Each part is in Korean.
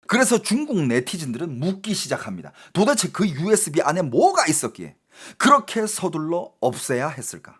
그래서 중국 네티즌들은 묻기 시작합니다. 도대체 그 USB 안에 뭐가 있었기에 그렇게 서둘러 없애야 했을까?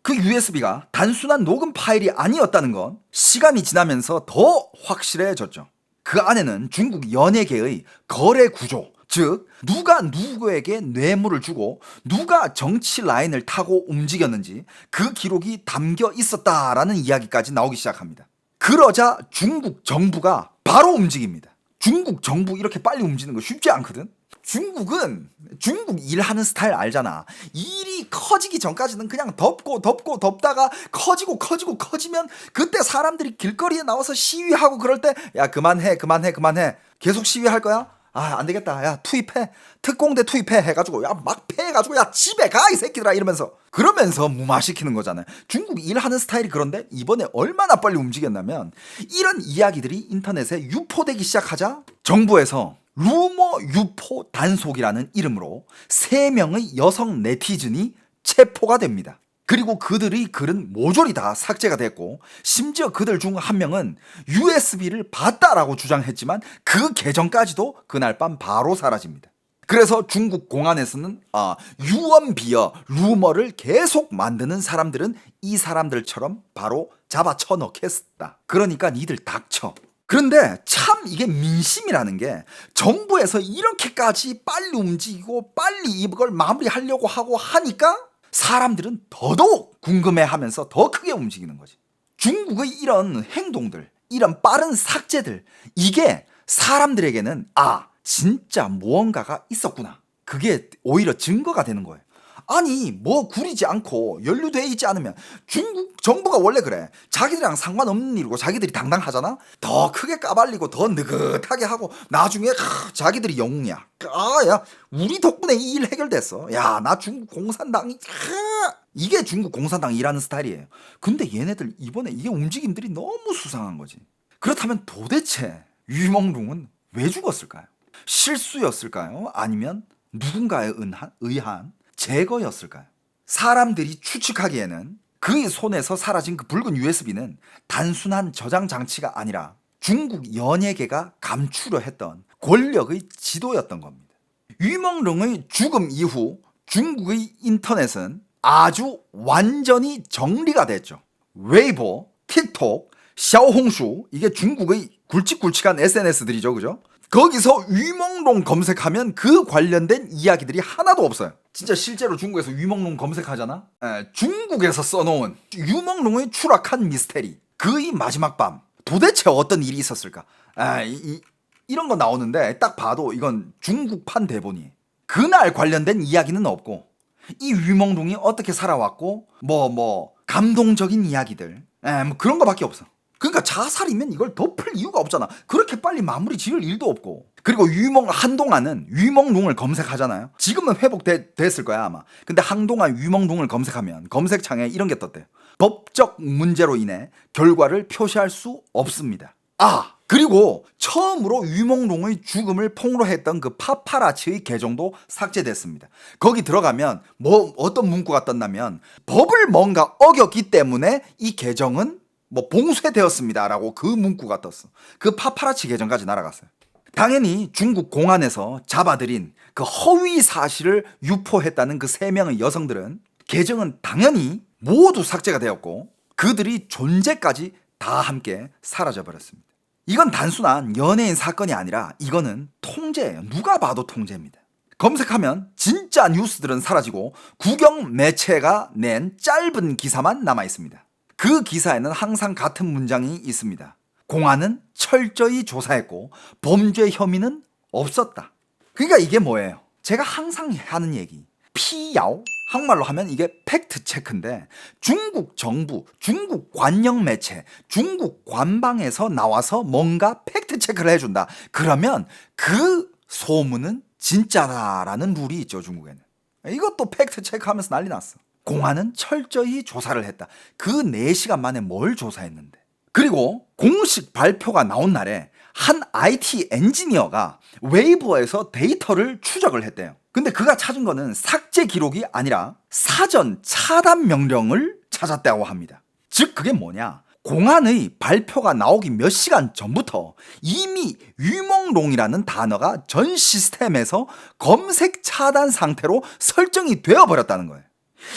그 USB가 단순한 녹음 파일이 아니었다는 건 시간이 지나면서 더 확실해졌죠. 그 안에는 중국 연예계의 거래 구조, 즉 누가 누구에게 뇌물을 주고 누가 정치 라인을 타고 움직였는지 그 기록이 담겨 있었다라는 이야기까지 나오기 시작합니다. 그러자 중국 정부가 바로 움직입니다. 중국 정부 이렇게 빨리 움직이는 거 쉽지 않거든. 중국은 중국 일하는 스타일 알잖아. 일이 커지기 전까지는 그냥 덮다가 커지면 그때 사람들이 길거리에 나와서 시위하고 그럴 때 야 그만해 계속 시위할 거야? 아 안 되겠다. 야 투입해. 특공대 투입해 해가지고 야 막 패해가지고 야 집에 가 이 새끼들아 이러면서 그러면서 무마시키는 거잖아요. 중국 일하는 스타일이 그런데 이번에 얼마나 빨리 움직였냐면 이런 이야기들이 인터넷에 유포되기 시작하자 정부에서 루머 유포 단속이라는 이름으로 3명의 여성 네티즌이 체포가 됩니다. 그리고 그들이 글은 모조리 다 삭제가 됐고 심지어 그들 중 한 명은 USB를 봤다라고 주장했지만 그 계정까지도 그날 밤 바로 사라집니다. 그래서 중국 공안에서는 유언비어 루머를 계속 만드는 사람들은 이 사람들처럼 바로 잡아쳐 넣겠다. 그러니까 니들 닥쳐. 그런데 참 이게 민심이라는 게 정부에서 이렇게까지 빨리 움직이고 빨리 이걸 마무리하려고 하고 하니까 사람들은 더더욱 궁금해하면서 더 크게 움직이는 거지. 중국의 이런 행동들, 이런 빠른 삭제들, 이게 사람들에게는 진짜 무언가가 있었구나. 그게 오히려 증거가 되는 거예요. 아니 뭐 구리지 않고 연루돼 있지 않으면 중국 정부가 원래 그래. 자기들이랑 상관없는 일이고 자기들이 당당하잖아. 더 크게 까발리고 더 느긋하게 하고 나중에 자기들이 영웅이야. 야 우리 덕분에 이 일 해결됐어. 야 나 중국 공산당이 이게 중국 공산당이 일하는 스타일이에요. 근데 얘네들 이번에 이게 움직임들이 너무 수상한 거지. 그렇다면 도대체 유멍룽은 왜 죽었을까요? 실수였을까요? 아니면 누군가에 의한 제거였을까요? 사람들이 추측하기에는 그의 손에서 사라진 그 붉은 USB는 단순한 저장 장치가 아니라 중국 연예계가 감추려 했던 권력의 지도였던 겁니다. 유멍릉의 죽음 이후 중국의 인터넷은 아주 완전히 정리가 됐죠. 웨이보, 틱톡, 샤오홍슈 이게 중국의 굵직굵직한 SNS들이죠. 그죠? 거기서 유멍롱 검색하면 그 관련된 이야기들이 하나도 없어요. 진짜 실제로 중국에서 유멍롱 검색하잖아? 중국에서 써놓은 유멍롱의 추락한 미스테리 그의 마지막 밤 도대체 어떤 일이 있었을까? 이런 거 나오는데 딱 봐도 이건 중국판 대본이에요. 그날 관련된 이야기는 없고 이 유멍롱이 어떻게 살아왔고 감동적인 이야기들 뭐 그런 거밖에 없어. 그러니까 자살이면 이걸 덮을 이유가 없잖아. 그렇게 빨리 마무리 지을 일도 없고. 그리고 한동안은 유멍롱을 검색하잖아요. 지금은 회복됐을 거야 아마. 근데 한동안 유멍롱을 검색하면 검색창에 이런 게 떴대요. 법적 문제로 인해 결과를 표시할 수 없습니다. 그리고 처음으로 유멍롱의 죽음을 폭로했던 그 파파라치의 계정도 삭제됐습니다. 거기 들어가면 어떤 문구가 떴냐면 법을 뭔가 어겼기 때문에 이 계정은 봉쇄되었습니다라고 그 문구가 떴어. 그 파파라치 계정까지 날아갔어요. 당연히 중국 공안에서 잡아들인 그 허위 사실을 유포했다는 그 3명의 여성들은 계정은 당연히 모두 삭제가 되었고 그들이 존재까지 다 함께 사라져버렸습니다. 이건 단순한 연예인 사건이 아니라 이거는 통제예요. 누가 봐도 통제입니다. 검색하면 진짜 뉴스들은 사라지고 국영 매체가 낸 짧은 기사만 남아있습니다. 그 기사에는 항상 같은 문장이 있습니다. 공안은 철저히 조사했고 범죄 혐의는 없었다. 그러니까 이게 뭐예요? 제가 항상 하는 얘기. 피야오? 한국말로 하면 이게 팩트 체크인데 중국 정부, 중국 관영 매체, 중국 관방에서 나와서 뭔가 팩트 체크를 해준다. 그러면 그 소문은 진짜다라는 룰이 있죠, 중국에는. 이것도 팩트 체크하면서 난리 났어. 공안은 철저히 조사를 했다. 그 4시간 만에 뭘 조사했는데. 그리고 공식 발표가 나온 날에 한 IT 엔지니어가 웨이보에서 데이터를 추적을 했대요. 근데 그가 찾은 거는 삭제 기록이 아니라 사전 차단 명령을 찾았다고 합니다. 즉 그게 뭐냐? 공안의 발표가 나오기 몇 시간 전부터 이미 위몽롱이라는 단어가 전 시스템에서 검색 차단 상태로 설정이 되어버렸다는 거예요.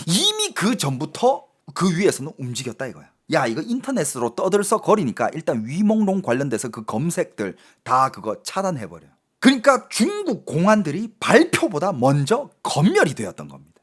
이미 그 전부터 그 위에서는 움직였다 이거야. 야, 이거 인터넷으로 떠들썩거리니까 일단 위몽롱 관련돼서 그 검색들 다 그거 차단해버려. 그러니까 중국 공안들이 발표보다 먼저 검열이 되었던 겁니다.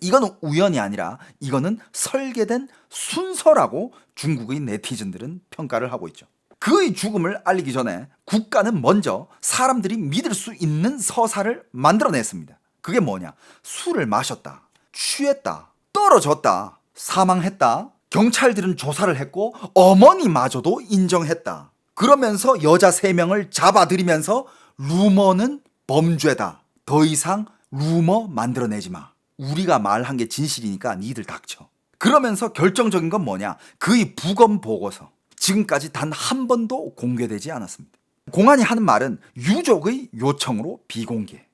이거는 우연이 아니라 이거는 설계된 순서라고 중국의 네티즌들은 평가를 하고 있죠. 그의 죽음을 알리기 전에 국가는 먼저 사람들이 믿을 수 있는 서사를 만들어냈습니다. 그게 뭐냐? 술을 마셨다, 취했다, 떨어졌다, 사망했다. 경찰들은 조사를 했고 어머니마저도 인정했다. 그러면서 여자 3명을 잡아들이면서 루머는 범죄다. 더 이상 루머 만들어내지 마. 우리가 말한 게 진실이니까 니들 닥쳐. 그러면서 결정적인 건 뭐냐? 그의 부검 보고서. 지금까지 단 한 번도 공개되지 않았습니다. 공안이 하는 말은 유족의 요청으로 비공개.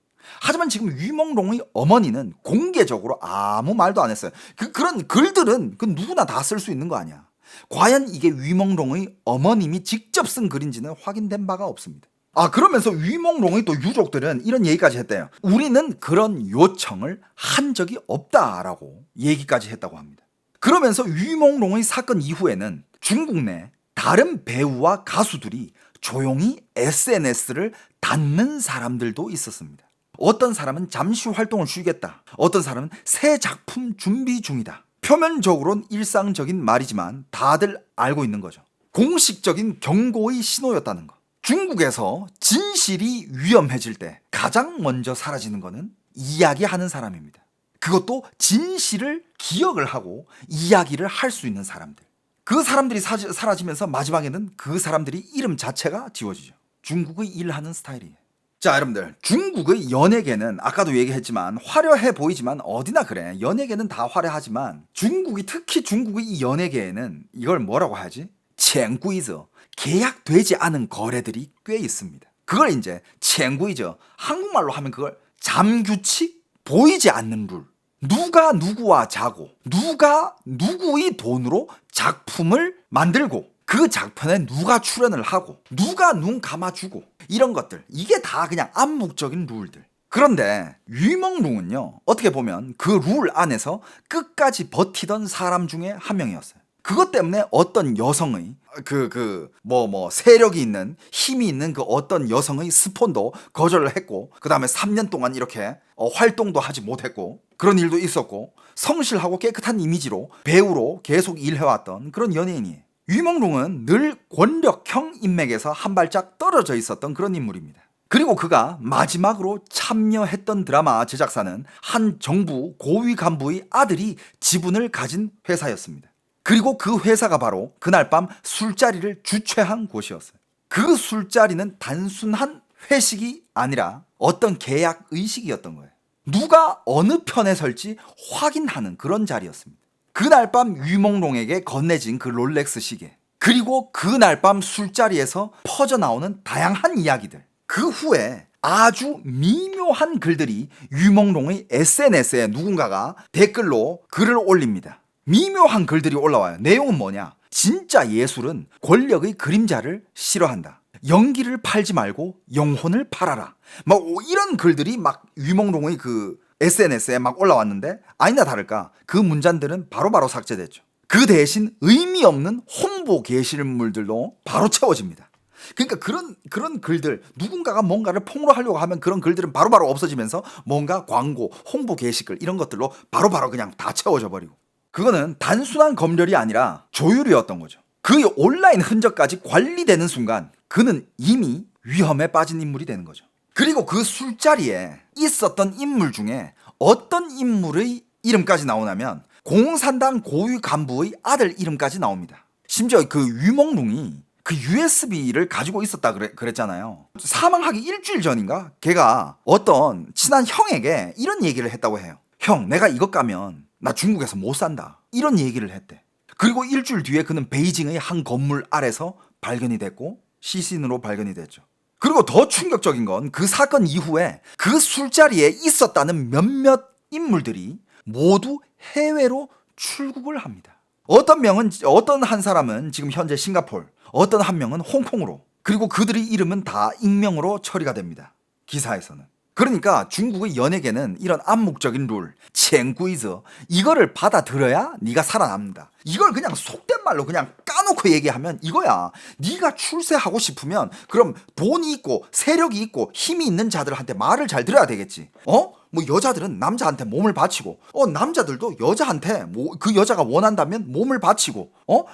하지만 지금 위몽롱의 어머니는 공개적으로 아무 말도 안 했어요. 그런 글들은 그 누구나 다 쓸 수 있는 거 아니야. 과연 이게 위몽롱의 어머님이 직접 쓴 글인지는 확인된 바가 없습니다. 그러면서 위몽롱의 또 유족들은 이런 얘기까지 했대요. 우리는 그런 요청을 한 적이 없다라고 얘기까지 했다고 합니다. 그러면서 위몽롱의 사건 이후에는 중국 내 다른 배우와 가수들이 조용히 SNS를 닫는 사람들도 있었습니다. 어떤 사람은 잠시 활동을 쉬겠다. 어떤 사람은 새 작품 준비 중이다. 표면적으로는 일상적인 말이지만 다들 알고 있는 거죠. 공식적인 경고의 신호였다는 거. 중국에서 진실이 위험해질 때 가장 먼저 사라지는 거는 이야기하는 사람입니다. 그것도 진실을 기억을 하고 이야기를 할 수 있는 사람들. 그 사람들이 사라지면서 마지막에는 그 사람들이 이름 자체가 지워지죠. 중국의 일하는 스타일이에요. 자, 여러분들, 중국의 연예계는 아까도 얘기했지만 화려해 보이지만 어디나 그래. 연예계는 다 화려하지만 특히 중국의 이 연예계에는 이걸 뭐라고 하지?潜规则, 계약되지 않은 거래들이 꽤 있습니다. 그걸 이제潜规则, 한국말로 하면 그걸 잠규칙, 보이지 않는 룰. 누가 누구와 자고, 누가 누구의 돈으로 작품을 만들고, 그 작품에 누가 출연을 하고, 누가 눈 감아주고, 이런 것들. 이게 다 그냥 암묵적인 룰들. 그런데 위몽롱은요, 어떻게 보면 그 룰 안에서 끝까지 버티던 사람 중에 한 명이었어요. 그것 때문에 어떤 여성의 세력이 있는, 힘이 있는 그 어떤 여성의 스폰도 거절을 했고, 그 다음에 3년 동안 이렇게 활동도 하지 못했고, 그런 일도 있었고, 성실하고 깨끗한 이미지로 배우로 계속 일해왔던 그런 연예인이에요. 위몽롱은 늘 권력형 인맥에서 한 발짝 떨어져 있었던 그런 인물입니다. 그리고 그가 마지막으로 참여했던 드라마 제작사는 한 정부 고위 간부의 아들이 지분을 가진 회사였습니다. 그리고 그 회사가 바로 그날 밤 술자리를 주최한 곳이었어요. 그 술자리는 단순한 회식이 아니라 어떤 계약 의식이었던 거예요. 누가 어느 편에 설지 확인하는 그런 자리였습니다. 그날 밤 위몽롱에게 건네진 그 롤렉스 시계, 그리고 그날 밤 술자리에서 퍼져나오는 다양한 이야기들, 그 후에 아주 미묘한 글들이 위몽롱의 SNS에 누군가가 댓글로 글을 올립니다. 미묘한 글들이 올라와요. 내용은 뭐냐? 진짜 예술은 권력의 그림자를 싫어한다. 연기를 팔지 말고 영혼을 팔아라. 막 이런 글들이 막 위몽롱의 그 SNS에 막 올라왔는데 아니나 다를까 그 문장들은 바로바로 삭제됐죠. 그 대신 의미 없는 홍보 게시물들도 바로 채워집니다. 그러니까 그런 글들, 누군가가 뭔가를 폭로하려고 하면 그런 글들은 바로바로 없어지면서 뭔가 광고, 홍보 게시글 이런 것들로 바로바로 그냥 다 채워져 버리고, 그거는 단순한 검열이 아니라 조율이었던 거죠. 그 온라인 흔적까지 관리되는 순간 그는 이미 위험에 빠진 인물이 되는 거죠. 그리고 그 술자리에 있었던 인물 중에 어떤 인물의 이름까지 나오냐면 공산당 고위 간부의 아들 이름까지 나옵니다. 심지어 그 위몽롱이 그 USB를 가지고 있었다 그랬잖아요. 사망하기 일주일 전인가 걔가 어떤 친한 형에게 이런 얘기를 했다고 해요. 형, 내가 이것 가면 나 중국에서 못 산다, 이런 얘기를 했대. 그리고 일주일 뒤에 그는 베이징의 한 건물 아래서 발견이 됐고 시신으로 발견이 됐죠. 그리고 더 충격적인 건 그 사건 이후에 그 술자리에 있었다는 몇몇 인물들이 모두 해외로 출국을 합니다. 어떤 한 사람은 지금 현재 싱가폴, 어떤 한 명은 홍콩으로, 그리고 그들의 이름은 다 익명으로 처리가 됩니다. 기사에서는. 그러니까 중국의 연예계는 이런 암묵적인 룰,潜规则이거를 받아들여야 네가 살아남는다. 이걸 그냥 속된 말로 그냥 까놓고 얘기하면 이거야. 네가 출세하고 싶으면 그럼 돈이 있고 세력이 있고 힘이 있는 자들한테 말을 잘 들어야 되겠지. 뭐 여자들은 남자한테 몸을 바치고, 남자들도 여자한테 그 여자가 원한다면 몸을 바치고,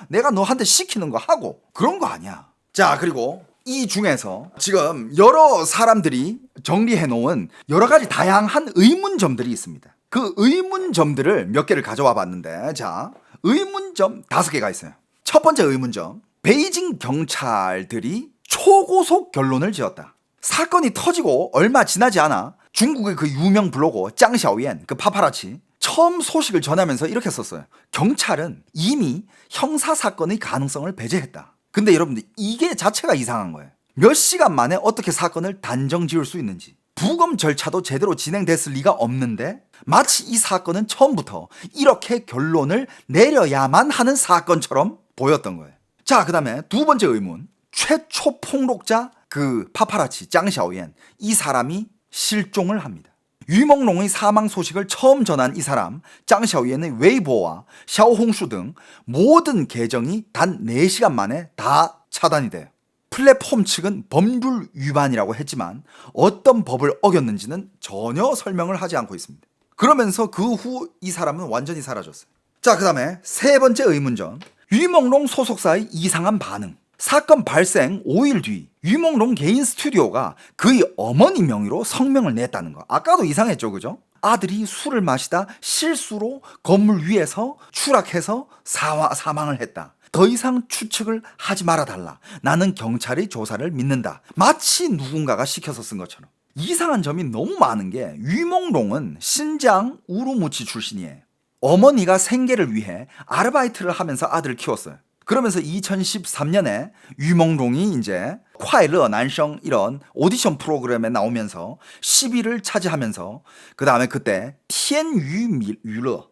내가 너한테 시키는 거 하고 그런 거 아니야. 자, 그리고 이 중에서 지금 여러 사람들이 정리해 놓은 여러 가지 다양한 의문점들이 있습니다. 그 의문점들을 몇 개를 가져와 봤는데, 자, 의문점 5개가 있어요. 첫 번째 의문점, 베이징 경찰들이 초고속 결론을 지었다. 사건이 터지고 얼마 지나지 않아 중국의 그 유명 블로거 짱小燕, 그 파파라치, 처음 소식을 전하면서 이렇게 썼어요. 경찰은 이미 형사사건의 가능성을 배제했다. 근데 여러분들, 이게 자체가 이상한 거예요. 몇 시간 만에 어떻게 사건을 단정 지을 수 있는지, 부검 절차도 제대로 진행됐을 리가 없는데 마치 이 사건은 처음부터 이렇게 결론을 내려야만 하는 사건처럼 보였던 거예요. 자, 그 다음에 두 번째 의문, 최초 폭력자 그 파파라치 짱小燕, 이 사람이 실종을 합니다. 유몽롱의 사망 소식을 처음 전한 이 사람 짱小燕의 웨이보와 샤오홍슈 등 모든 계정이 단 4시간 만에 다 차단이 돼요. 플랫폼 측은 법률 위반이라고 했지만 어떤 법을 어겼는지는 전혀 설명을 하지 않고 있습니다. 그러면서 그 후 이 사람은 완전히 사라졌어요. 자, 그 다음에 세 번째 의문점, 유몽롱 소속사의 이상한 반응. 사건 발생 5일 뒤 유몽롱 개인 스튜디오가 그의 어머니 명의로 성명을 냈다는 거. 아까도 이상했죠, 그죠? 아들이 술을 마시다 실수로 건물 위에서 추락해서 사망을 했다. 더 이상 추측을 하지 말아달라. 나는 경찰의 조사를 믿는다. 마치 누군가가 시켜서 쓴 것처럼. 이상한 점이 너무 많은 게, 유몽롱은 신장 우루무치 출신이에요. 어머니가 생계를 위해 아르바이트를 하면서 아들을 키웠어요. 그러면서 2013년에 유몽롱이 이제 콰이러 난성 이런 오디션 프로그램에 나오면서 10위를 차지하면서 그 다음에 그때 티엔유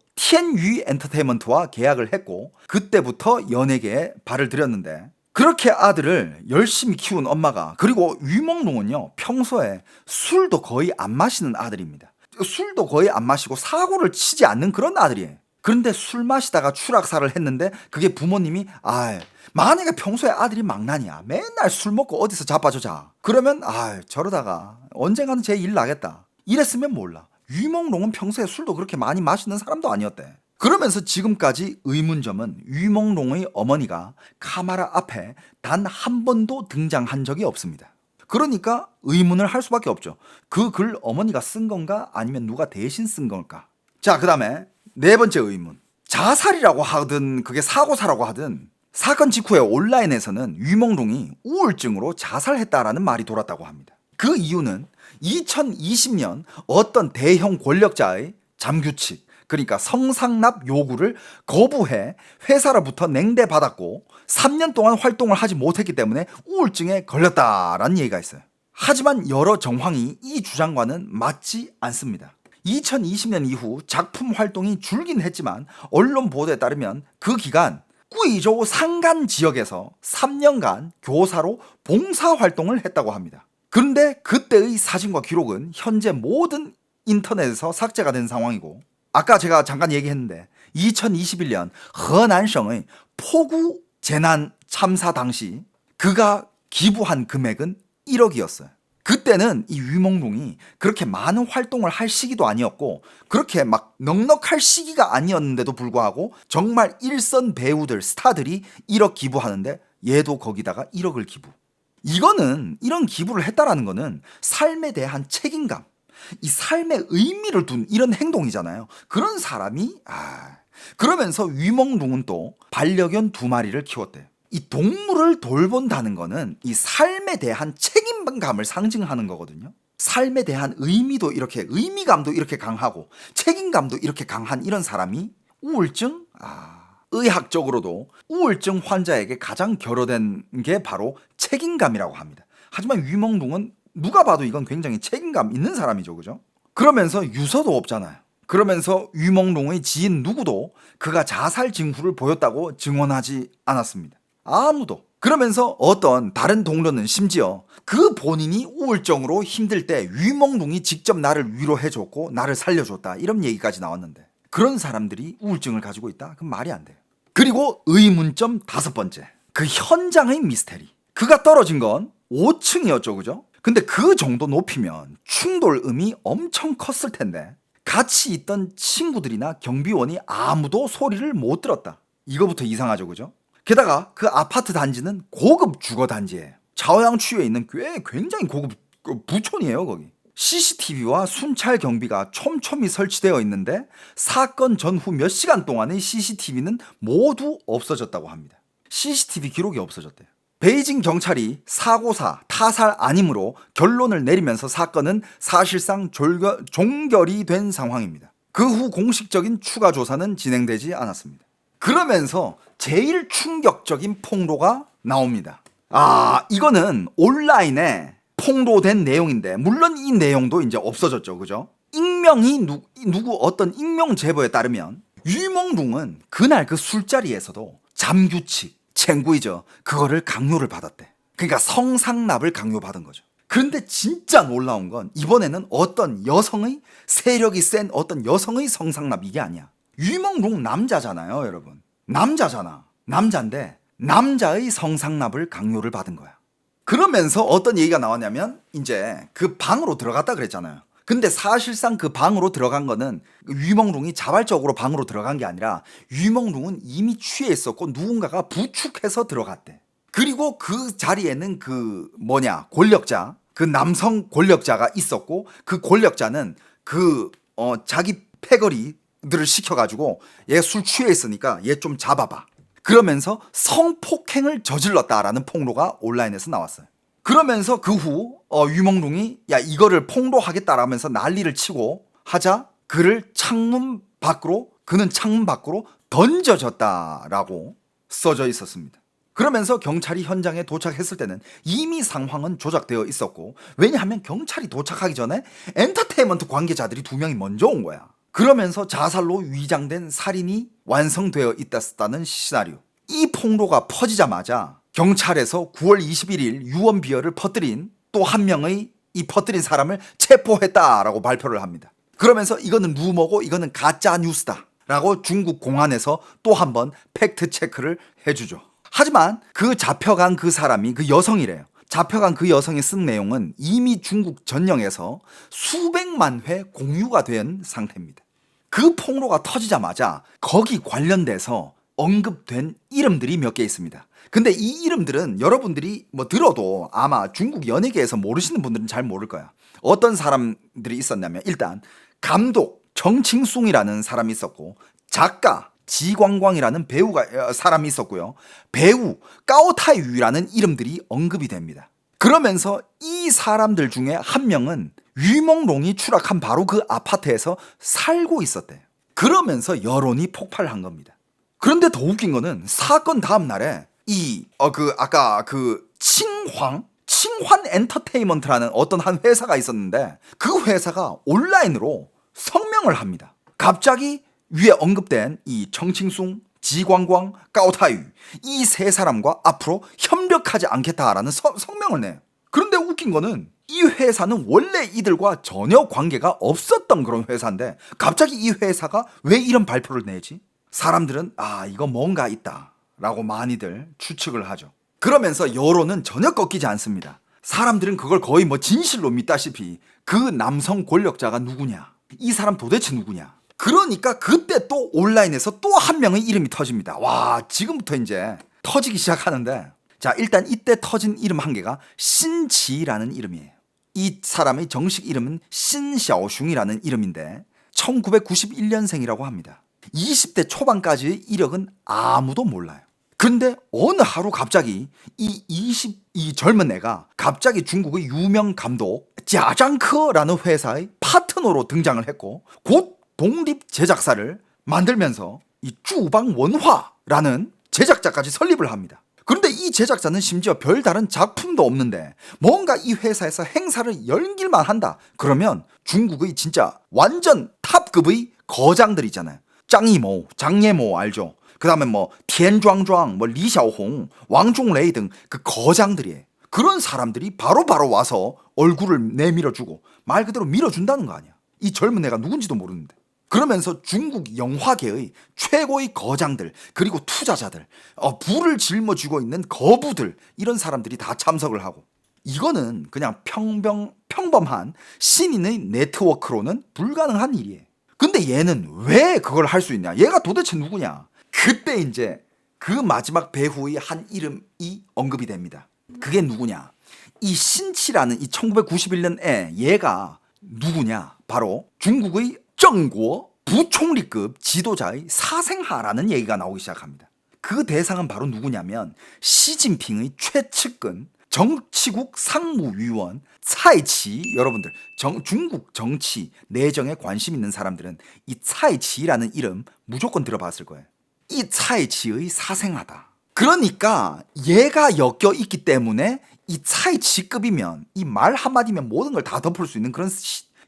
엔터테인먼트와 계약을 했고, 그때부터 연예계에 발을 들였는데, 그렇게 아들을 열심히 키운 엄마가, 그리고 유몽롱은요 평소에 술도 거의 안 마시는 아들입니다. 술도 거의 안 마시고 사고를 치지 않는 그런 아들이에요. 그런데 술 마시다가 추락사를 했는데, 그게 부모님이 만약에 평소에 아들이 망나니야, 맨날 술 먹고 어디서 자빠져 자, 그러면 저러다가 언젠가는 제 일 나겠다 이랬으면 몰라. 유몽롱은 평소에 술도 그렇게 많이 마시는 사람도 아니었대. 그러면서 지금까지 의문점은 유몽롱의 어머니가 카메라 앞에 단 한 번도 등장한 적이 없습니다. 그러니까 의문을 할 수밖에 없죠. 그 글 어머니가 쓴 건가 아니면 누가 대신 쓴 걸까? 자, 그 다음에 네 번째 의문, 자살이라고 하든 그게 사고사라고 하든 사건 직후에 온라인에서는 유몽롱이 우울증으로 자살했다라는 말이 돌았다고 합니다. 그 이유는 2020년 어떤 대형 권력자의 잠규칙, 그러니까 성상납 요구를 거부해 회사로부터 냉대받았고 3년 동안 활동을 하지 못했기 때문에 우울증에 걸렸다라는 얘기가 있어요. 하지만 여러 정황이 이 주장과는 맞지 않습니다. 2020년 이후 작품 활동이 줄긴 했지만 언론 보도에 따르면 그 기간 꾸이조 상간 지역에서 3년간 교사로 봉사활동을 했다고 합니다. 그런데 그때의 사진과 기록은 현재 모든 인터넷에서 삭제가 된 상황이고, 아까 제가 잠깐 얘기했는데 2021년 허난성의 폭우 재난 참사 당시 그가 기부한 금액은 1억이었어요. 그때는 이 유몽롱이 그렇게 많은 활동을 할 시기도 아니었고 그렇게 막 넉넉할 시기가 아니었는데도 불구하고 정말 일선 배우들, 스타들이 1억 기부하는데 얘도 거기다가 1억을 기부. 이런 기부를 했다라는 거는 삶에 대한 책임감, 이 삶의 의미를 둔 이런 행동이잖아요. 그런 사람이 그러면서 유몽롱은 또 반려견 2마리를 키웠대요. 이 동물을 돌본다는 거는 이 삶에 대한 책임감을 상징하는 거거든요. 삶에 대한 의미감도 이렇게 강하고 책임감도 이렇게 강한 이런 사람이 우울증? 의학적으로도 우울증 환자에게 가장 결여된 게 바로 책임감이라고 합니다. 하지만 유몽롱은 누가 봐도 이건 굉장히 책임감 있는 사람이죠, 그죠? 그러면서 유서도 없잖아요. 그러면서 유멍롱의 지인 누구도 그가 자살 징후를 보였다고 증언하지 않았습니다. 아무도. 그러면서 어떤 다른 동료는 심지어 그 본인이 우울증으로 힘들 때 유멍롱이 직접 나를 위로해줬고 나를 살려줬다, 이런 얘기까지 나왔는데, 그런 사람들이 우울증을 가지고 있다? 그럼 말이 안 돼요. 그리고 의문점 5번째, 그 현장의 미스테리. 그가 떨어진 건 5층이었죠, 그죠? 근데 그 정도 높이면 충돌음이 엄청 컸을 텐데 같이 있던 친구들이나 경비원이 아무도 소리를 못 들었다. 이거부터 이상하죠, 그죠? 게다가 그 아파트 단지는 고급 주거 단지예요. 자오양추에 있는 굉장히 고급 부촌이에요, 거기. CCTV와 순찰 경비가 촘촘히 설치되어 있는데 사건 전후 몇 시간 동안의 CCTV는 모두 없어졌다고 합니다. CCTV 기록이 없어졌대요. 베이징 경찰이 사고사, 타살 아님으로 결론을 내리면서 사건은 사실상 종결이 된 상황입니다. 그 후 공식적인 추가 조사는 진행되지 않았습니다. 그러면서 제일 충격적인 폭로가 나옵니다. 이거는 온라인에 폭로된 내용인데, 물론 이 내용도 이제 없어졌죠, 그죠? 익명이 어떤 익명 제보에 따르면 유멍룽은 그날 그 술자리에서도 잠규칙, 챙구이죠, 그거를 강요를 받았대. 그러니까 성상납을 강요받은 거죠. 그런데 진짜 놀라운 건 이번에는 어떤 여성의 세력이 센 어떤 여성의 성상납, 이게 아니야. 유멍룽 남자잖아요, 여러분. 남자잖아. 남자인데 남자의 성상납을 강요를 받은 거야. 그러면서 어떤 얘기가 나왔냐면, 이제 그 방으로 들어갔다 그랬잖아요. 근데 사실상 그 방으로 들어간 거는 유멍룽이 자발적으로 방으로 들어간 게 아니라 유멍룽은 이미 취해 있었고 누군가가 부축해서 들어갔대. 그리고 그 자리에는 권력자, 그 남성 권력자가 있었고, 그 권력자는 자기 패거리들을 시켜가지고 얘 술 취해 있으니까 얘 좀 잡아봐, 그러면서 성폭행을 저질렀다라는 폭로가 온라인에서 나왔어요. 그러면서 그 후 유멍룽이 이거를 폭로하겠다라면서 난리를 치고 하자 그는 창문 밖으로 던져졌다라고 써져 있었습니다. 그러면서 경찰이 현장에 도착했을 때는 이미 상황은 조작되어 있었고, 왜냐하면 경찰이 도착하기 전에 엔터테인먼트 관계자들이 2명이 먼저 온 거야. 그러면서 자살로 위장된 살인이 완성되어 있었다는 시나리오. 이 폭로가 퍼지자마자 경찰에서 9월 21일 유언비어를 퍼뜨린 또 한 명의 이 퍼뜨린 사람을 체포했다라고 발표를 합니다. 그러면서 이거는 루머고 이거는 가짜 뉴스다 라고 중국 공안에서 또 한 번 팩트 체크를 해주죠. 하지만 그 잡혀간 그 사람이 그 여성이래요. 잡혀간 그 여성이 쓴 내용은 이미 중국 전역에서 수백만 회 공유가 된 상태입니다. 그 폭로가 터지자마자 거기 관련돼서 언급된 이름들이 몇 개 있습니다. 근데 이 이름들은 여러분들이 들어도 아마 중국 연예계에서 모르시는 분들은 잘 모를 거야. 어떤 사람들이 있었냐면, 일단 감독 정칭숭이라는 사람이 있었고, 작가 지광광이라는 사람이 있었고요. 배우 까오타이유라는 이름들이 언급이 됩니다. 그러면서 이 사람들 중에 한 명은 유멍롱이 추락한 바로 그 아파트에서 살고 있었대요. 그러면서 여론이 폭발한 겁니다. 그런데 더 웃긴 거는 사건 다음 날에 아까 칭환 엔터테인먼트라는 어떤 한 회사가 있었는데, 그 회사가 온라인으로 성명을 합니다. 갑자기 위에 언급된 이 정칭숭, 지광광, 까오타유 이 세 사람과 앞으로 협력하지 않겠다라는 성명을 내요. 그런데 웃긴 거는 이 회사는 원래 이들과 전혀 관계가 없었던 그런 회사인데 갑자기 이 회사가 왜 이런 발표를 내지? 사람들은 이거 뭔가 있다 라고 많이들 추측을 하죠. 그러면서 여론은 전혀 꺾이지 않습니다. 사람들은 그걸 거의 진실로 믿다시피 그 남성 권력자가 누구냐, 이 사람 도대체 누구냐. 그러니까 그때 또 온라인에서 또 한 명의 이름이 터집니다. 와, 지금부터 이제 터지기 시작하는데, 자, 일단 이때 터진 이름 한 개가 신지라는 이름이에요. 이 사람의 정식 이름은 신샤오슝이라는 이름인데 1991년생이라고 합니다. 20대 초반까지의 이력은 아무도 몰라요. 근데 어느 하루 갑자기 이 젊은 애가 갑자기 중국의 유명 감독 짜장크라는 회사의 파트너로 등장을 했고, 곧 독립 제작사를 만들면서 이 쭈방 원화라는 제작자까지 설립을 합니다. 그런데 이 제작자는 심지어 별다른 작품도 없는데 뭔가 이 회사에서 행사를 열길만 한다 그러면 중국의 진짜 완전 탑급의 거장들 있잖아요. 짱이모, 장예모 알죠? 그 다음에 뭐 티엔庄庄, 뭐 리샤오홍, 왕종레이 등 그 거장들이에요. 그런 사람들이 바로 와서 얼굴을 내밀어주고 말 그대로 밀어준다는 거 아니야. 이 젊은 애가 누군지도 모르는데. 그러면서 중국 영화계의 최고의 거장들, 그리고 투자자들, 부를 짊어지고 있는 거부들, 이런 사람들이 다 참석을 하고, 이거는 그냥 평범한 신인의 네트워크로는 불가능한 일이에요. 근데 얘는 왜 그걸 할 수 있냐? 얘가 도대체 누구냐? 그때 이제 그 마지막 배후의 한 이름이 언급이 됩니다. 그게 누구냐? 이 신치라는 이 1991년에 얘가 누구냐? 바로 중국의 정고 부총리급 지도자의 사생하라는 얘기가 나오기 시작합니다. 그 대상은 바로 누구냐면 시진핑의 최측근 정치국 상무위원蔡奇. 여러분들 중국 정치 내정에 관심 있는 사람들은 이蔡奇라는 이름 무조건 들어봤을 거예요. 이蔡奇의 사생하다. 그러니까 얘가 엮여 있기 때문에 이蔡奇급이면 이 말 한마디면 모든 걸 다 덮을 수 있는 그런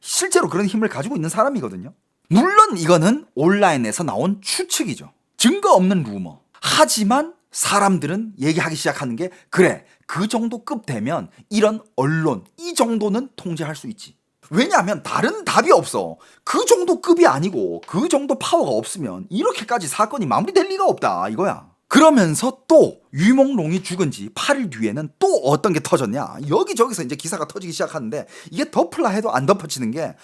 실제로 그런 힘을 가지고 있는 사람이거든요. 물론 이거는 온라인에서 나온 추측이죠. 증거 없는 루머. 하지만 사람들은 얘기하기 시작하는 게, 그래, 그 정도 급 되면 이런 언론 이 정도는 통제할 수 있지. 왜냐하면 다른 답이 없어. 그 정도 급이 아니고 그 정도 파워가 없으면 이렇게까지 사건이 마무리될 리가 없다 이거야. 그러면서 또 유몽롱이 죽은 지 8일 뒤에는 또 어떤 게 터졌냐. 여기저기서 이제 기사가 터지기 시작하는데, 이게 덮으려 해도 안 덮어지는 게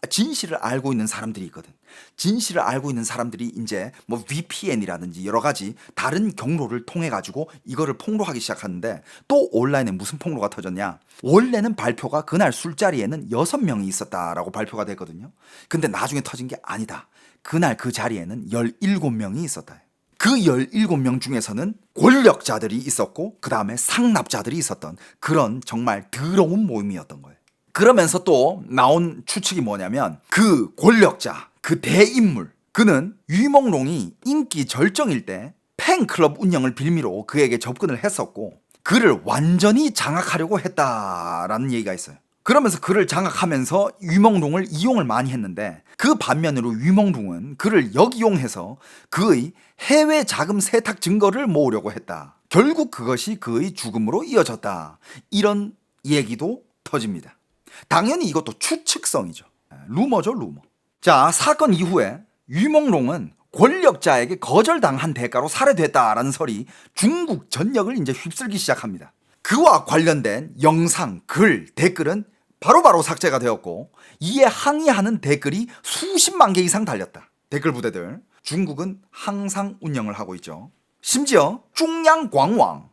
진실을 알고 있는 사람들이 있거든. 진실을 알고 있는 사람들이 이제 뭐 VPN이라든지 여러 가지 다른 경로를 통해 가지고 이거를 폭로하기 시작하는데, 또 온라인에 무슨 폭로가 터졌냐. 원래는 발표가 그날 술자리에는 6명이 있었다라고 발표가 됐거든요. 근데 나중에 터진 게 아니다. 그날 그 자리에는 17명이 있었다. 그 17명 중에서는 권력자들이 있었고 그 다음에 상납자들이 있었던 그런 정말 더러운 모임이었던 거예요. 그러면서 또 나온 추측이 뭐냐면, 그 권력자, 그 대인물, 그는 유몽롱이 인기 절정일 때 팬클럽 운영을 빌미로 그에게 접근을 했었고 그를 완전히 장악하려고 했다라는 얘기가 있어요. 그러면서 그를 장악하면서 유몽롱을 이용을 많이 했는데, 그 반면으로 유몽롱은 그를 역이용해서 그의 해외 자금 세탁 증거를 모으려고 했다. 결국 그것이 그의 죽음으로 이어졌다. 이런 얘기도 터집니다. 당연히 이것도 추측성이죠. 루머죠, 루머. 자, 사건 이후에 유몽롱은 권력자에게 거절당한 대가로 살해됐다라는 설이 중국 전역을 이제 휩쓸기 시작합니다. 그와 관련된 영상, 글, 댓글은 바로바로 삭제가 되었고, 이에 항의하는 댓글이 수십만 개 이상 달렸다. 댓글 부대들. 중국은 항상 운영을 하고 있죠. 심지어 중앙광왕,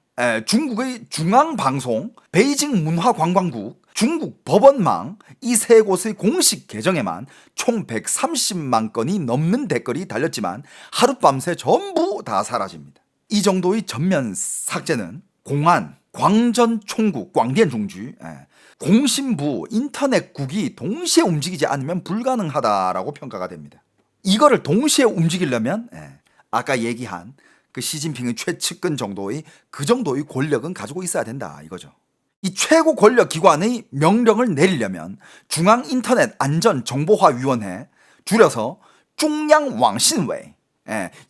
중국의 중앙방송, 베이징 문화관광국, 중국 법원망, 이 세 곳의 공식 계정에만 총 130만 건이 넘는 댓글이 달렸지만 하룻밤새 전부 다 사라집니다. 이 정도의 전면 삭제는 공안, 광전총국, 광디안중주, 공신부, 인터넷국이 동시에 움직이지 않으면 불가능하다라고 평가가 됩니다. 이거를 동시에 움직이려면 아까 얘기한 그 시진핑의 최측근 정도의 그 정도의 권력은 가지고 있어야 된다 이거죠. 이 최고 권력 기관의 명령을 내리려면 중앙인터넷안전정보화위원회, 줄여서 중앙왕신웨이,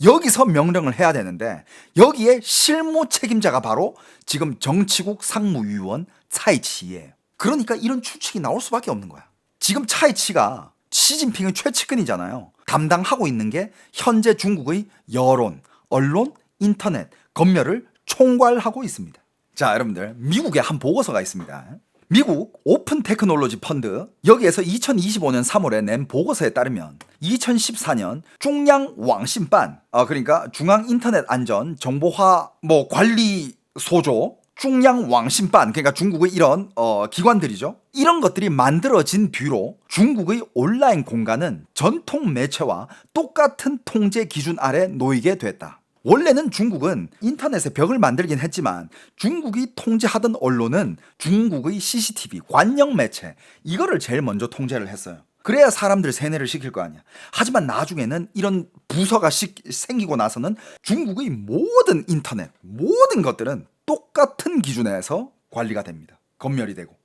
여기서 명령을 해야 되는데, 여기에 실무 책임자가 바로 지금 정치국 상무위원蔡奇예요. 그러니까 이런 추측이 나올 수밖에 없는 거야. 지금蔡奇가 시진핑의 최측근이잖아요. 담당하고 있는 게 현재 중국의 여론, 언론, 인터넷, 검열을 총괄하고 있습니다. 자, 여러분들, 미국에 한 보고서가 있습니다. 미국 오픈 테크놀로지 펀드, 여기에서 2025년 3월에 낸 보고서에 따르면 2014년 중앙왕신반, 그러니까 중앙인터넷안전정보화 관리소조, 중앙왕신반, 그러니까 중국의 이런 기관들이죠. 이런 것들이 만들어진 뒤로 중국의 온라인 공간은 전통 매체와 똑같은 통제 기준 아래 놓이게 됐다. 원래는 중국은 인터넷에 벽을 만들긴 했지만 중국이 통제하던 언론은 중국의 CCTV, 관영 매체, 이거를 제일 먼저 통제를 했어요. 그래야 사람들 세뇌를 시킬 거 아니야. 하지만 나중에는 이런 부서가 생기고 나서는 중국의 모든 인터넷, 모든 것들은 똑같은 기준에서 관리가 됩니다. 검열이 되고.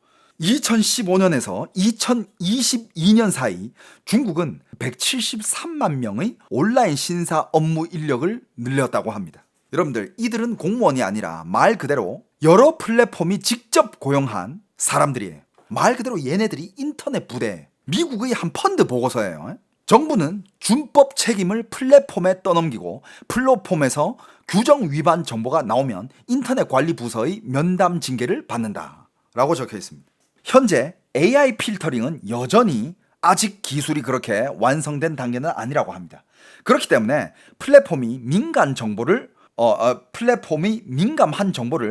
2015년에서 2022년 사이 중국은 173만 명의 온라인 신사 업무 인력을 늘렸다고 합니다. 여러분들, 이들은 공무원이 아니라 말 그대로 여러 플랫폼이 직접 고용한 사람들이에요. 말 그대로 얘네들이 인터넷 부대, 미국의 한 펀드 보고서예요. 정부는 준법 책임을 플랫폼에 떠넘기고 플랫폼에서 규정 위반 정보가 나오면 인터넷 관리 부서의 면담 징계를 받는다 라고 적혀 있습니다. 현재 AI 필터링은 여전히 아직 기술이 그렇게 완성된 단계는 아니라고 합니다. 그렇기 때문에 플랫폼이 민감한 정보를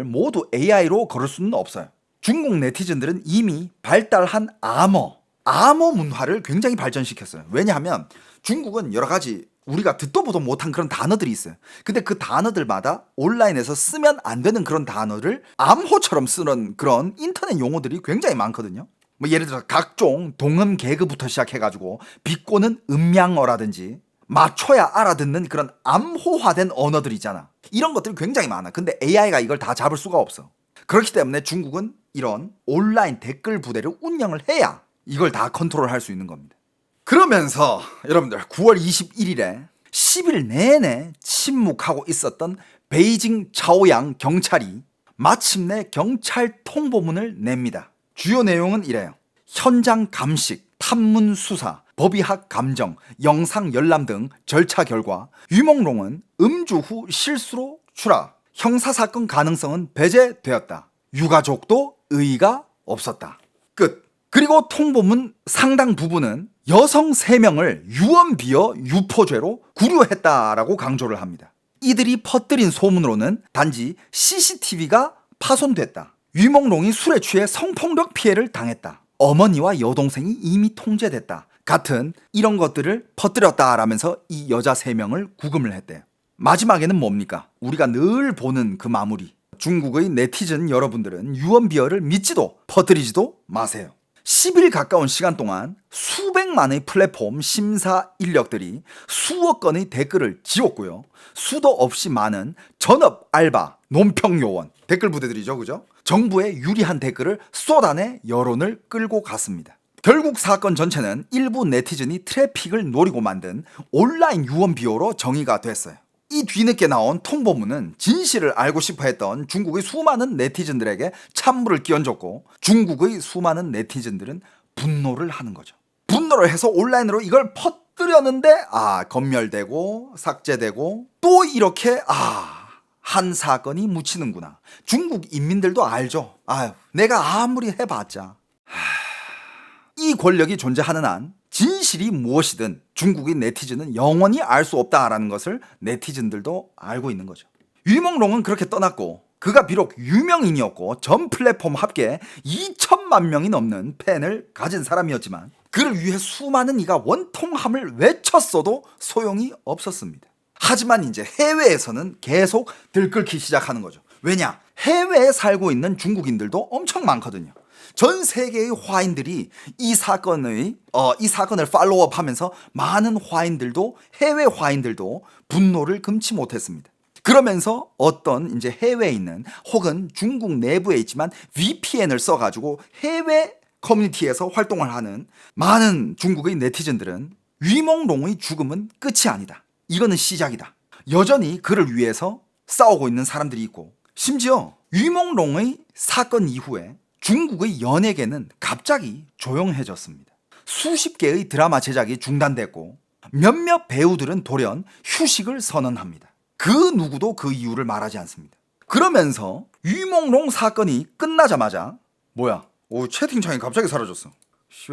모두 AI로 걸을 수는 없어요. 중국 네티즌들은 이미 발달한 아머 문화를 굉장히 발전시켰어요. 왜냐하면 중국은 여러 가지 우리가 듣도 보도 못한 그런 단어들이 있어요. 근데 그 단어들마다 온라인에서 쓰면 안 되는 그런 단어를 암호처럼 쓰는 그런 인터넷 용어들이 굉장히 많거든요. 뭐 예를 들어 각종 동음 개그부터 시작해가지고 비꼬는 음양어라든지 맞춰야 알아듣는 그런 암호화된 언어들 있잖아. 이런 것들이 굉장히 많아. 근데 AI가 이걸 다 잡을 수가 없어. 그렇기 때문에 중국은 이런 온라인 댓글 부대를 운영을 해야 이걸 다 컨트롤할 수 있는 겁니다. 그러면서 여러분들 9월 21일에 10일 내내 침묵하고 있었던 베이징 차오양 경찰이 마침내 경찰 통보문을 냅니다. 주요 내용은 이래요. 현장 감식, 탐문 수사, 법의학 감정, 영상 열람 등 절차 결과 유몽롱은 음주 후 실수로 추락, 형사사건 가능성은 배제되었다. 유가족도 의의가 없었다. 끝. 그리고 통보문 상당 부분은 여성 3명을 유언비어 유포죄로 구류했다라고 강조를 합니다. 이들이 퍼뜨린 소문으로는 단지 CCTV가 파손됐다. 유몽롱이 술에 취해 성폭력 피해를 당했다. 어머니와 여동생이 이미 통제됐다. 같은 이런 것들을 퍼뜨렸다라면서 이 여자 3명을 구금을 했대요. 마지막에는 뭡니까? 우리가 늘 보는 그 마무리. 중국의 네티즌 여러분들은 유언비어를 믿지도 퍼뜨리지도 마세요. 10일 가까운 시간 동안 수백만의 플랫폼 심사 인력들이 수억 건의 댓글을 지웠고요. 수도 없이 많은 전업 알바, 논평요원, 댓글 부대들이죠, 그죠? 정부의 유리한 댓글을 쏟아내 여론을 끌고 갔습니다. 결국 사건 전체는 일부 네티즌이 트래픽을 노리고 만든 온라인 유언비어로 정의가 됐어요. 이 뒤늦게 나온 통보문은 진실을 알고 싶어 했던 중국의 수많은 네티즌들에게 찬물을 끼얹었고 중국의 수많은 네티즌들은 분노를 하는 거죠. 분노를 해서 온라인으로 이걸 퍼뜨렸는데 검열되고 삭제되고 또 이렇게 한 사건이 묻히는구나. 중국 인민들도 알죠. 내가 아무리 해봤자 이 권력이 존재하는 한 진실이 무엇이든 중국의 네티즌은 영원히 알 수 없다라는 것을 네티즌들도 알고 있는 거죠. 유몽롱은 그렇게 떠났고 그가 비록 유명인이었고 전 플랫폼 합계 2천만 명이 넘는 팬을 가진 사람이었지만 그를 위해 수많은 이가 원통함을 외쳤어도 소용이 없었습니다. 하지만 이제 해외에서는 계속 들끓기 시작하는 거죠. 왜냐? 해외에 살고 있는 중국인들도 엄청 많거든요. 전 세계의 화인들이 이 사건을 팔로우업하면서 많은 화인들도 해외 화인들도 분노를 금치 못했습니다. 그러면서 어떤 이제 해외에 있는 혹은 중국 내부에 있지만 VPN을 써가지고 해외 커뮤니티에서 활동을 하는 많은 중국의 네티즌들은 위몽롱의 죽음은 끝이 아니다. 이거는 시작이다. 여전히 그를 위해서 싸우고 있는 사람들이 있고 심지어 위몽롱의 사건 이후에 중국의 연예계는 갑자기 조용해졌습니다. 수십 개의 드라마 제작이 중단됐고 몇몇 배우들은 돌연 휴식을 선언합니다. 그 누구도 그 이유를 말하지 않습니다. 그러면서 위몽롱 사건이 끝나자마자 채팅창이 갑자기 사라졌어.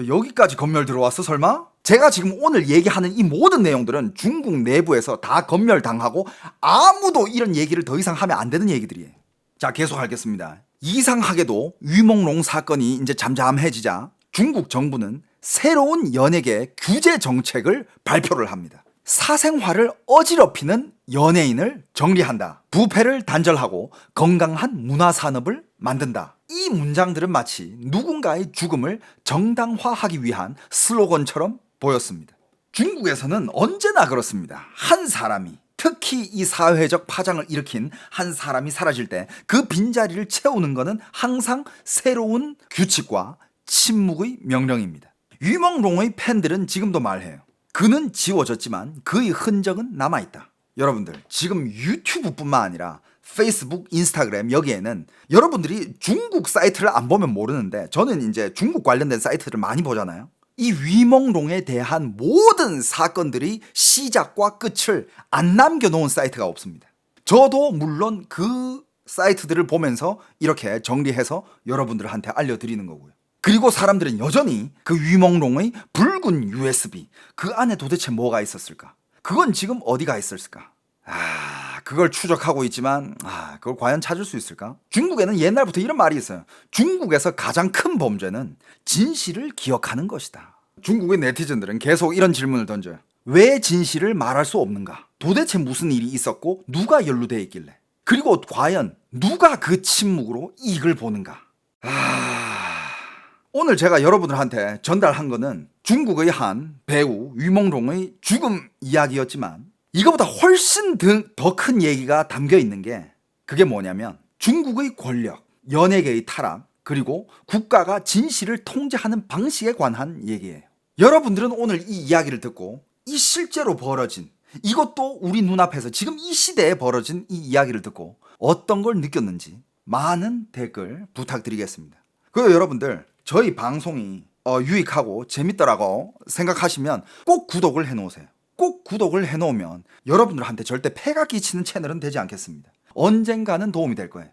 여기까지 검열 들어왔어 설마? 제가 지금 오늘 얘기하는 이 모든 내용들은 중국 내부에서 다 검열당하고 아무도 이런 얘기를 더 이상 하면 안 되는 얘기들이에요. 자, 계속 하겠습니다. 이상하게도 위몽롱 사건이 이제 잠잠해지자 중국 정부는 새로운 연예계 규제 정책을 발표를 합니다. 사생활을 어지럽히는 연예인을 정리한다. 부패를 단절하고 건강한 문화산업을 만든다. 이 문장들은 마치 누군가의 죽음을 정당화하기 위한 슬로건처럼 보였습니다. 중국에서는 언제나 그렇습니다. 한 사람이 특히 이 사회적 파장을 일으킨 한 사람이 사라질 때 그 빈자리를 채우는 것은 항상 새로운 규칙과 침묵의 명령입니다. 위멍롱의 팬들은 지금도 말해요. 그는 지워졌지만 그의 흔적은 남아있다. 여러분들, 지금 유튜브뿐만 아니라 페이스북, 인스타그램 여기에는 여러분들이 중국 사이트를 안 보면 모르는데 저는 이제 중국 관련된 사이트를 많이 보잖아요. 이 위멍롱에 대한 모든 사건들이 시작과 끝을 안 남겨놓은 사이트가 없습니다. 저도 물론 그 사이트들을 보면서 이렇게 정리해서 여러분들한테 알려드리는 거고요. 그리고 사람들은 여전히 그 위멍롱의 붉은 USB, 그 안에 도대체 뭐가 있었을까? 그건 지금 어디가 있었을까? 그걸 추적하고 있지만 그걸 과연 찾을 수 있을까? 중국에는 옛날부터 이런 말이 있어요. 중국에서 가장 큰 범죄는 진실을 기억하는 것이다. 중국의 네티즌들은 계속 이런 질문을 던져요. 왜 진실을 말할 수 없는가? 도대체 무슨 일이 있었고 누가 연루되어 있길래? 그리고 과연 누가 그 침묵으로 이익을 보는가? 오늘 제가 여러분들한테 전달한 거는 중국의 한 배우 위멍롱의 죽음 이야기였지만 이거보다 훨씬 더 큰 얘기가 담겨 있는 게 그게 뭐냐면 중국의 권력, 연예계의 타락, 그리고 국가가 진실을 통제하는 방식에 관한 얘기예요. 여러분들은 오늘 이 이야기를 듣고 이 실제로 벌어진, 이것도 우리 눈앞에서 지금 이 시대에 벌어진 이 이야기를 듣고 어떤 걸 느꼈는지 많은 댓글 부탁드리겠습니다. 그리고 여러분들, 저희 방송이 유익하고 재밌더라고 생각하시면 꼭 구독을 해놓으세요. 꼭 구독을 해놓으면 여러분들한테 절대 폐가 끼치는 채널은 되지 않겠습니다. 언젠가는 도움이 될 거예요.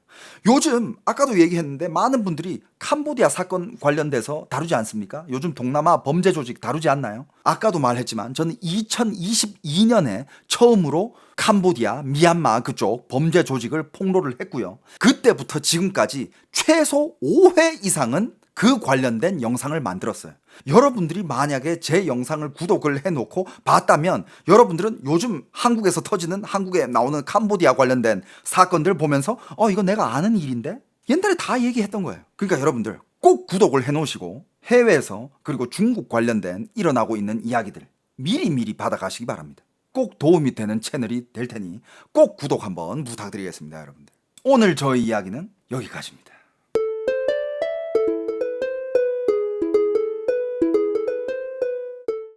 요즘 아까도 얘기했는데 많은 분들이 캄보디아 사건 관련돼서 다루지 않습니까? 요즘 동남아 범죄 조직 다루지 않나요? 아까도 말했지만 저는 2022년에 처음으로 캄보디아, 미얀마 그쪽 범죄 조직을 폭로를 했고요. 그때부터 지금까지 최소 5회 이상은 그 관련된 영상을 만들었어요. 여러분들이 만약에 제 영상을 구독을 해놓고 봤다면 여러분들은 요즘 한국에서 터지는, 한국에 나오는 캄보디아 관련된 사건들 보면서 이거 내가 아는 일인데? 옛날에 다 얘기했던 거예요. 그러니까 여러분들 꼭 구독을 해놓으시고 해외에서 그리고 중국 관련된 일어나고 있는 이야기들 미리미리 받아가시기 바랍니다. 꼭 도움이 되는 채널이 될 테니 꼭 구독 한번 부탁드리겠습니다, 여러분들. 오늘 저희 이야기는 여기까지입니다.